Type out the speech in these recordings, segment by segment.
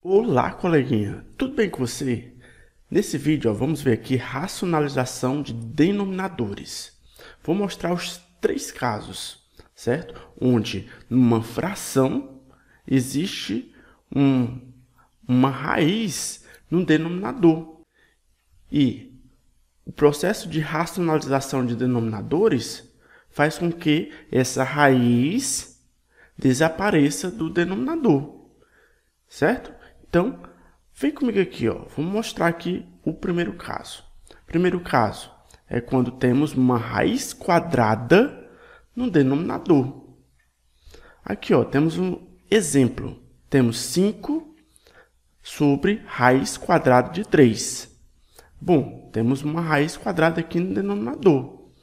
Olá, coleguinha, tudo bem com você? Nesse vídeo, vamos ver aqui racionalização de denominadores. Vou mostrar os três casos, certo? Onde numa fração existe uma raiz no denominador. E o processo de racionalização de denominadores faz com que essa raiz desapareça do denominador, certo? Então, vem comigo aqui, ó. Vou mostrar aqui o primeiro caso. O primeiro caso é quando temos uma raiz quadrada no denominador. Aqui, ó, temos um exemplo. Temos 5 sobre raiz quadrada de 3. Bom, temos uma raiz quadrada aqui no denominador.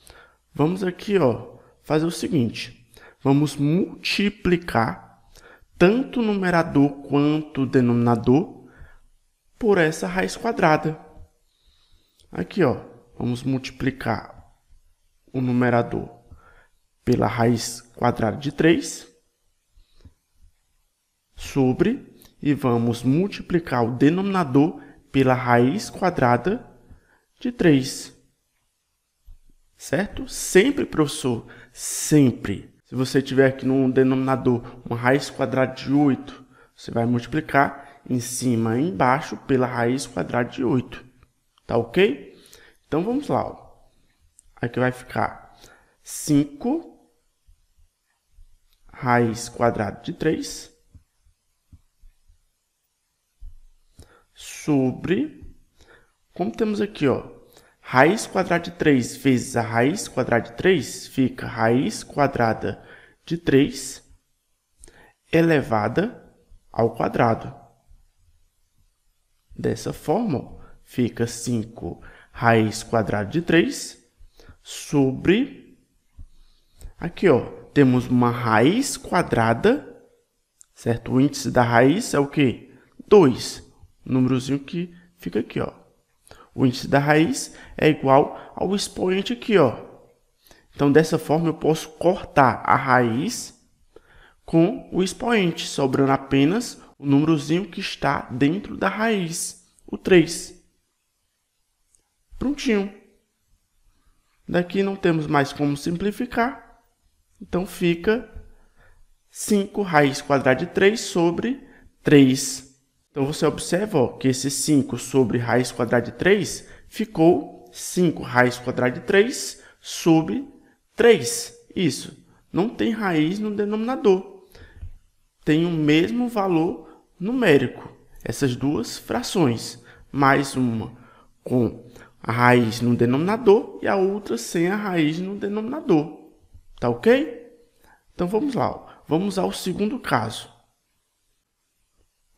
Vamos aqui, ó, fazer o seguinte. Vamos multiplicar tanto o numerador quanto o denominador por essa raiz quadrada. Aqui, ó, vamos multiplicar o numerador pela raiz quadrada de 3 sobre, e vamos multiplicar o denominador pela raiz quadrada de 3. Certo? Sempre, professor, sempre. Se você tiver aqui no denominador uma raiz quadrada de 8, você vai multiplicar em cima e embaixo pela raiz quadrada de 8. Tá ok? Então, vamos lá. Ó. Aqui vai ficar 5 raiz quadrada de 3 sobre, como temos aqui, ó, raiz quadrada de 3 vezes a raiz quadrada de 3 fica raiz quadrada de 3 elevada ao quadrado. Dessa forma, ó, fica 5 raiz quadrada de 3 sobre... Aqui, ó, temos uma raiz quadrada, certo? O índice da raiz é o quê? 2. O númerozinho que fica aqui, ó. O índice da raiz é igual ao expoente aqui, ó. Então, dessa forma, eu posso cortar a raiz com o expoente, sobrando apenas o númerozinho que está dentro da raiz, o 3. Prontinho. Daqui não temos mais como simplificar. Então, fica 5 raiz quadrada de 3 sobre 3. Então, você observa ó, que esse 5 sobre raiz quadrada de 3 ficou 5 raiz quadrada de 3 sobre 3. Isso. Não tem raiz no denominador. Tem o mesmo valor numérico. Essas duas frações. Mais uma com a raiz no denominador e a outra sem a raiz no denominador. Tá ok? Então, vamos lá. Ó. Vamos ao segundo caso,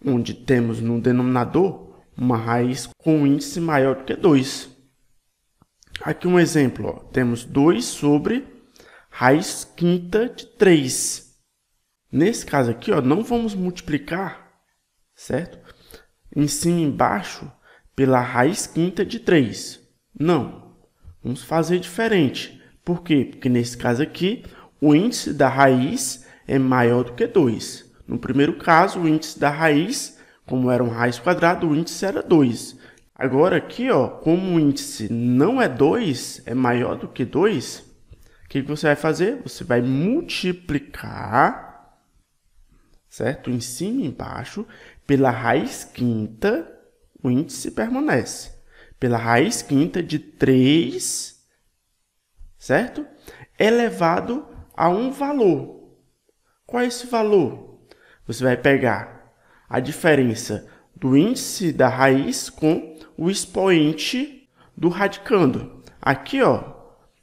onde temos no denominador uma raiz com um índice maior do que 2. Aqui um exemplo, ó. Temos 2 sobre raiz quinta de 3. Nesse caso aqui, ó, não vamos multiplicar, certo? Em cima e embaixo pela raiz quinta de 3. Não, vamos fazer diferente. Por quê? Porque nesse caso aqui, o índice da raiz é maior do que 2. No primeiro caso, o índice da raiz, como era uma raiz quadrada, o índice era 2. Agora aqui, ó, como o índice não é 2, é maior do que 2, o que você vai fazer? Você vai multiplicar, certo? Em cima e embaixo, pela raiz quinta, o índice permanece. Pela raiz quinta de 3, certo? Elevado a um valor. Qual é esse valor? Você vai pegar a diferença do índice da raiz com o expoente do radicando. Aqui, ó,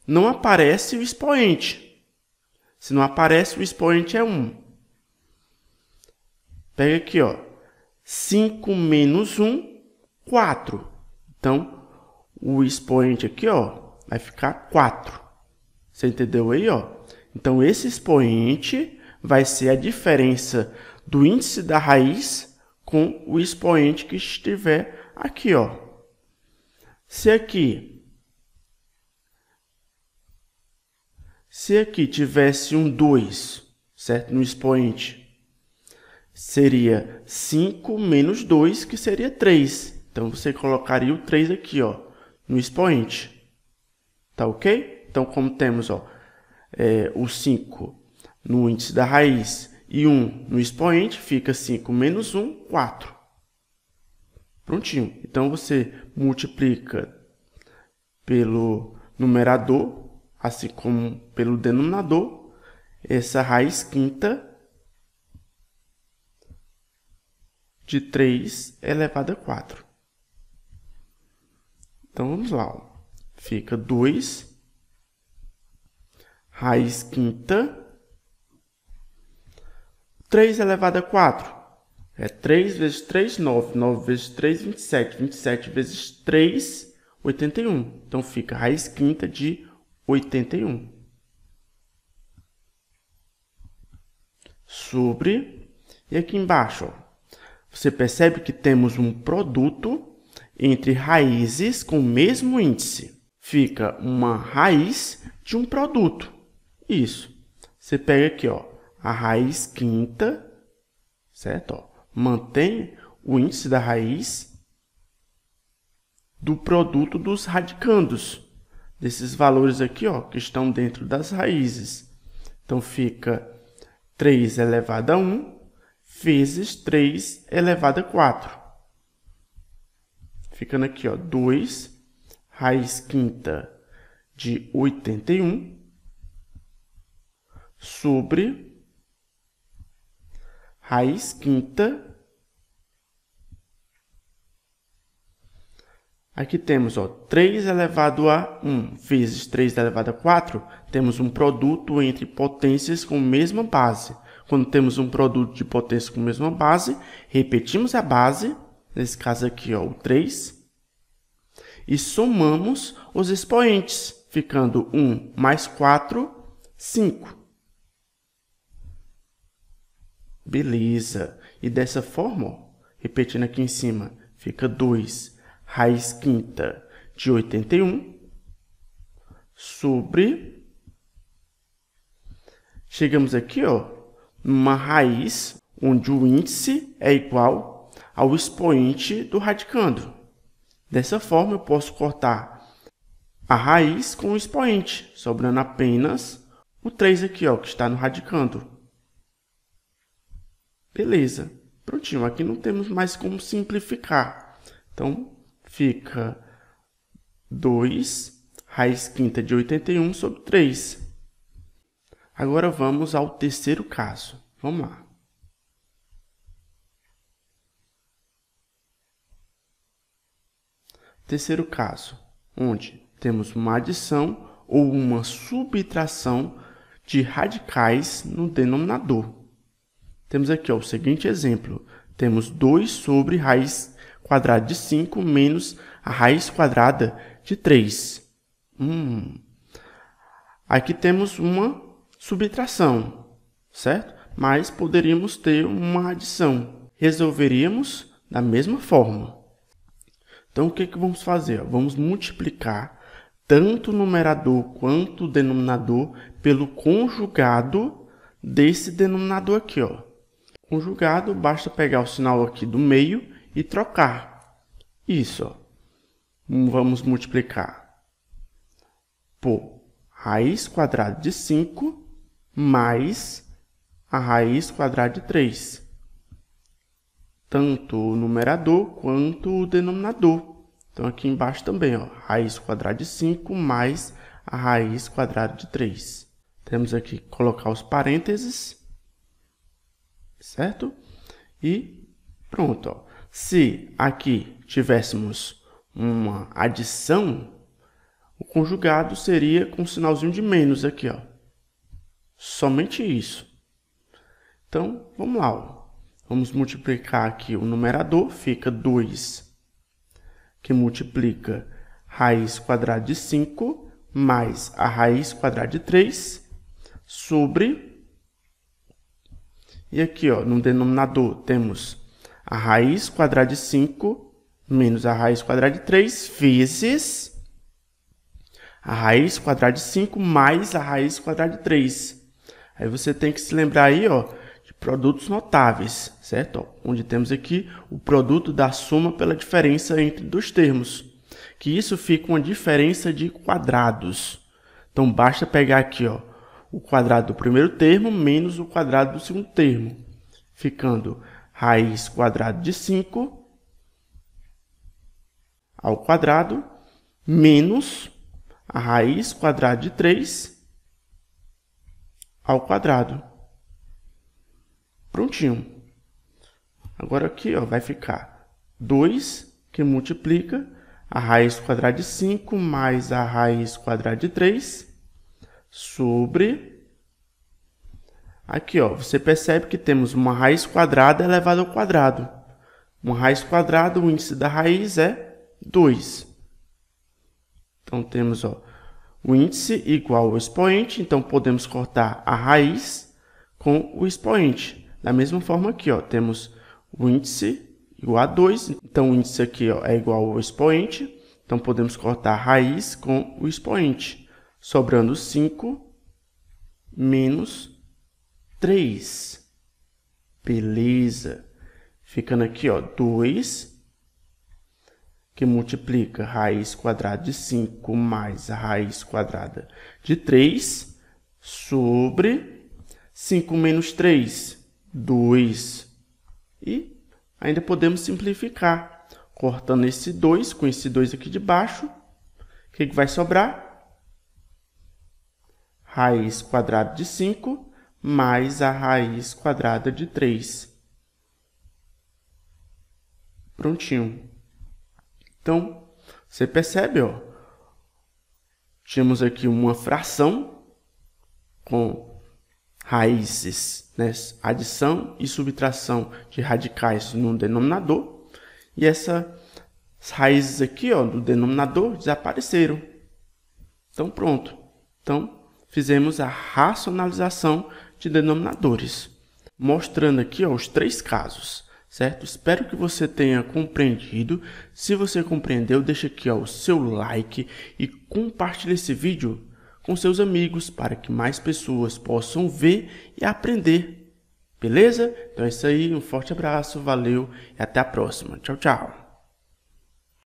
não aparece o expoente. Se não aparece, o expoente é 1. Pega aqui, ó, 5 menos 1, 4. Então, o expoente aqui, ó, vai ficar 4. Você entendeu aí, ó? Então, esse expoente vai ser a diferença do índice da raiz com o expoente que estiver aqui, ó. Se aqui tivesse um 2, certo? No expoente. seria 5 menos 2, que seria 3. Então, você colocaria o 3 aqui, ó, no expoente. Tá ok? Então, como temos ó, o 5 no índice da raiz e 1 no expoente, fica 5 menos 1, 4. Prontinho. Então, você multiplica pelo numerador, assim como pelo denominador, essa raiz quinta de 3 elevado a 4. Então, vamos lá. Ó. Fica 2 raiz quinta, 3 elevado a 4. É 3 vezes 3, 9. 9 vezes 3, 27. 27 vezes 3, 81. Então, fica raiz quinta de 81. Sobre... E aqui embaixo, ó, você percebe que temos um produto entre raízes com o mesmo índice. Fica uma raiz de um produto. Isso. Você pega aqui, ó, a raiz quinta, certo? Ó, mantém o índice da raiz do produto dos radicandos. Desses valores aqui, ó, que estão dentro das raízes. Então, fica 3 elevado a 1 vezes 3 elevado a 4. Ficando aqui, ó, 2 raiz quinta de 81 sobre raiz quinta. Aqui temos ó, 3 elevado a 1 vezes 3 elevado a 4. Temos um produto entre potências com mesma base. Quando temos um produto de potência com mesma base, repetimos a base, nesse caso aqui ó, o 3, e somamos os expoentes, ficando 1 mais 4, 5. Beleza. E dessa forma, ó, repetindo aqui em cima, fica 2 raiz quinta de 81 sobre... Chegamos aqui, ó, numa raiz onde o índice é igual ao expoente do radicando. Dessa forma, eu posso cortar a raiz com o expoente, sobrando apenas o 3 aqui, ó, que está no radicando. Beleza. Prontinho. Aqui não temos mais como simplificar. Então, fica 2 raiz quinta de 81 sobre 3. Agora, vamos ao terceiro caso. Vamos lá. Terceiro caso, onde temos uma adição ou uma subtração de radicais no denominador. Temos aqui ó, o seguinte exemplo. Temos 2 sobre raiz quadrada de 5 menos a raiz quadrada de 3. Aqui temos uma subtração, certo? Mas poderíamos ter uma adição. Resolveríamos da mesma forma. Então, o que vamos fazer? Vamos multiplicar tanto o numerador quanto o denominador pelo conjugado desse denominador aqui, ó. Conjugado, basta pegar o sinal aqui do meio e trocar. Isso, ó. Vamos multiplicar por raiz quadrada de 5 mais a raiz quadrada de 3. Tanto o numerador quanto o denominador. Então, aqui embaixo também, ó, raiz quadrada de 5 mais a raiz quadrada de 3. Temos aqui que colocar os parênteses, certo? E pronto. Ó. Se aqui tivéssemos uma adição, o conjugado seria com um sinalzinho de menos aqui, ó. Somente isso. Então, vamos lá. Ó. Vamos multiplicar aqui o numerador, fica 2, que multiplica raiz quadrada de 5 mais a raiz quadrada de 3 sobre... E aqui, ó, no denominador, temos a raiz quadrada de 5 menos a raiz quadrada de 3 vezes a raiz quadrada de 5 mais a raiz quadrada de 3. Aí você tem que se lembrar aí, ó, de produtos notáveis, certo? Onde temos aqui o produto da soma pela diferença entre dois termos, que isso fica uma diferença de quadrados. Então, basta pegar aqui, ó, o quadrado do primeiro termo menos o quadrado do segundo termo, ficando raiz quadrada de 5 ao quadrado menos a raiz quadrada de 3 ao quadrado. Prontinho. Agora aqui, ó, vai ficar 2 que multiplica a raiz quadrada de 5 mais a raiz quadrada de 3 sobre... Aqui, ó, você percebe que temos uma raiz quadrada elevada ao quadrado. Uma raiz quadrada, o índice da raiz é 2. Então, temos, ó, o índice igual ao expoente, então podemos cortar a raiz com o expoente. Da mesma forma aqui, ó, temos o índice igual a 2, então o índice aqui, ó, é igual ao expoente, então podemos cortar a raiz com o expoente, sobrando 5 menos 3. Beleza. Ficando aqui, ó, 2, que multiplica a raiz quadrada de 5 mais a raiz quadrada de 3, sobre 5 menos 3, 2. E ainda podemos simplificar, cortando esse 2 com esse 2 aqui de baixo. O que vai sobrar? Raiz quadrada de 5 mais a raiz quadrada de 3. Prontinho. Então, você percebe, ó, tínhamos aqui uma fração com raízes, né, adição e subtração de radicais no denominador, e essas raízes aqui, ó, do denominador desapareceram. Então, pronto. Então, fizemos a racionalização de denominadores, mostrando aqui, ó, os 3 casos, certo? Espero que você tenha compreendido. Se você compreendeu, deixa aqui, ó, o seu like e compartilhe esse vídeo com seus amigos para que mais pessoas possam ver e aprender. Beleza? Então é isso aí, um forte abraço, valeu e até a próxima. Tchau, tchau.